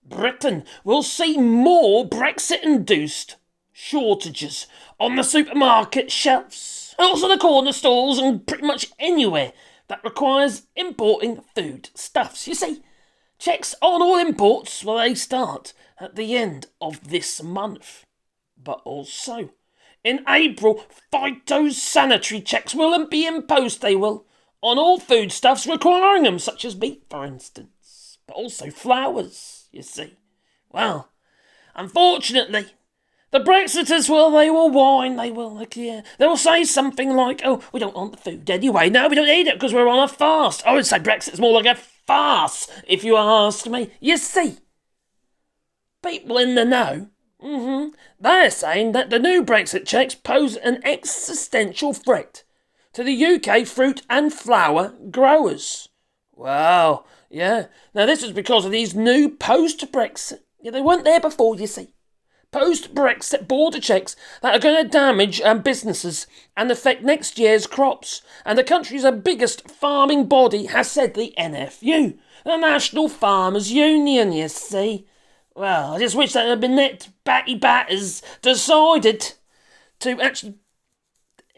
Britain will see more Brexit-induced shortages on the supermarket shelves, and also the corner stalls and pretty much anywhere that requires importing food stuffs. You see, checks on all imports, well, they start at the end of this month. But also, in April, phytosanitary checks will be imposed, they will, on all foodstuffs requiring them, such as meat, for instance, but also flowers, you see. Well, unfortunately, the Brexiters, well, they will whine, they will say something like, oh, we don't want the food anyway, no, we don't need it because we're on a fast. I would say Brexit's more like a farce, if you ask me. You see, people in the know, they're saying that the new Brexit checks pose an existential threat to the UK fruit and flower growers. Well, yeah. Now, this is because of these new post-Brexit. Yeah, they weren't there before, you see. Post-Brexit border checks that are going to damage businesses and affect next year's crops. And the country's biggest farming body has said, the NFU, the National Farmers Union, you see. Well, I just wish that the Net Batty Batters decided to actually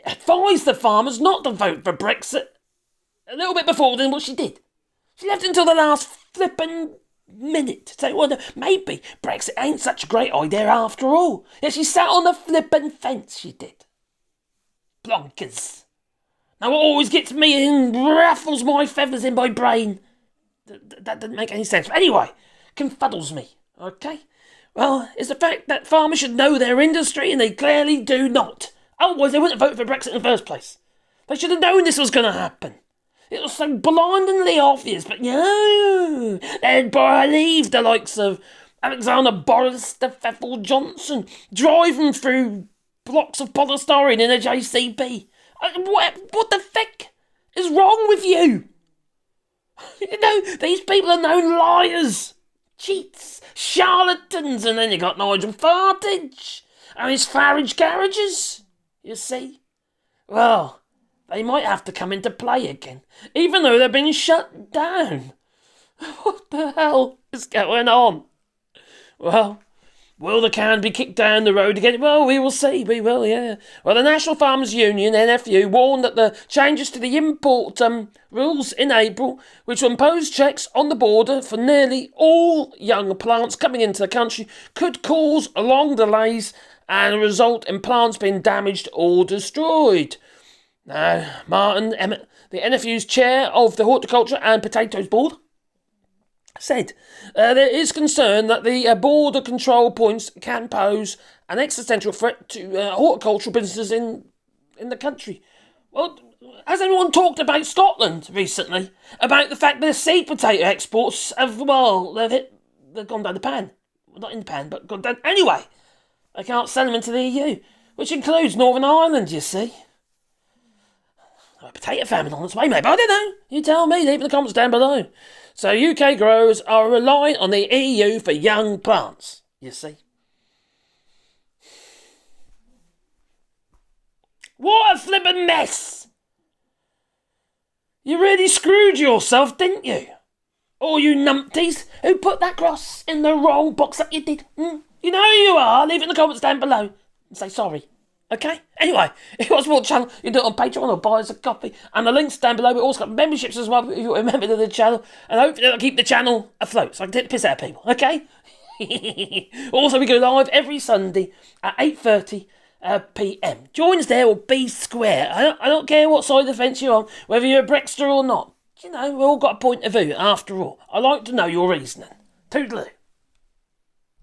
advise the farmers not to vote for Brexit a little bit before than what she did. She left until the last flippin' minute to say, well, no, maybe Brexit ain't such a great idea after all. Yeah, she sat on the flippin' fence, she did. Blonkers. Now, what always gets me and ruffles my feathers in my brain, that doesn't make any sense. But anyway, confuddles me, okay? Well, it's the fact that farmers should know their industry, and they clearly do not. Otherwise, they wouldn't have voted for Brexit in the first place. They should have known this was going to happen. It was so blindingly obvious, but no, they'd believe the likes of Alexander Boris de Pfeffel Johnson driving through blocks of polystyrene in a JCB. What the feck is wrong with you? You know, these people are known liars, cheats, charlatans, and then you got Nigel Farage and his Farage garages, you see. Well, they might have to come into play again, even though they've been shut down. What the hell is going on? Well, will the can be kicked down the road again? Well, we will see, we will, yeah. Well, the National Farmers Union, NFU, warned that the changes to the import rules in April, which will impose checks on the border for nearly all young plants coming into the country, could cause long delays and result in plants being damaged or destroyed. Now, Martin Emmett, the NFU's chair of the Horticulture and Potatoes Board, said there is concern that the border control points can pose an existential threat to horticultural businesses in the country. Well, has anyone talked about Scotland recently? About the fact that seed potato exports have, well, they've gone down the pan. Well, not in the pan, but gone down. Anyway, they can't sell them into the EU, which includes Northern Ireland, you see. A potato famine on its way, maybe. I don't know. You tell me. Leave in the comments down below. So UK growers are relying on the EU for young plants, you see. What a flippin' mess! You really screwed yourself, didn't you? All you numpties who put that cross in the wrong box that you did. You know who you are. Leave it in the comments down below and say sorry. Okay? Anyway, if you want to support the channel, you do it on Patreon or buy us a coffee. And the link's down below. We've also got memberships as well if you're a member of the channel. And hopefully that'll keep the channel afloat so I can take the piss out of people. Okay? Also, we go live every Sunday at 8:30 p.m. Join us there or be square. I don't care what side of the fence you're on, whether you're a Brexiter or not. You know, we've all got a point of view after all. I like to know your reasoning. Toodaloo.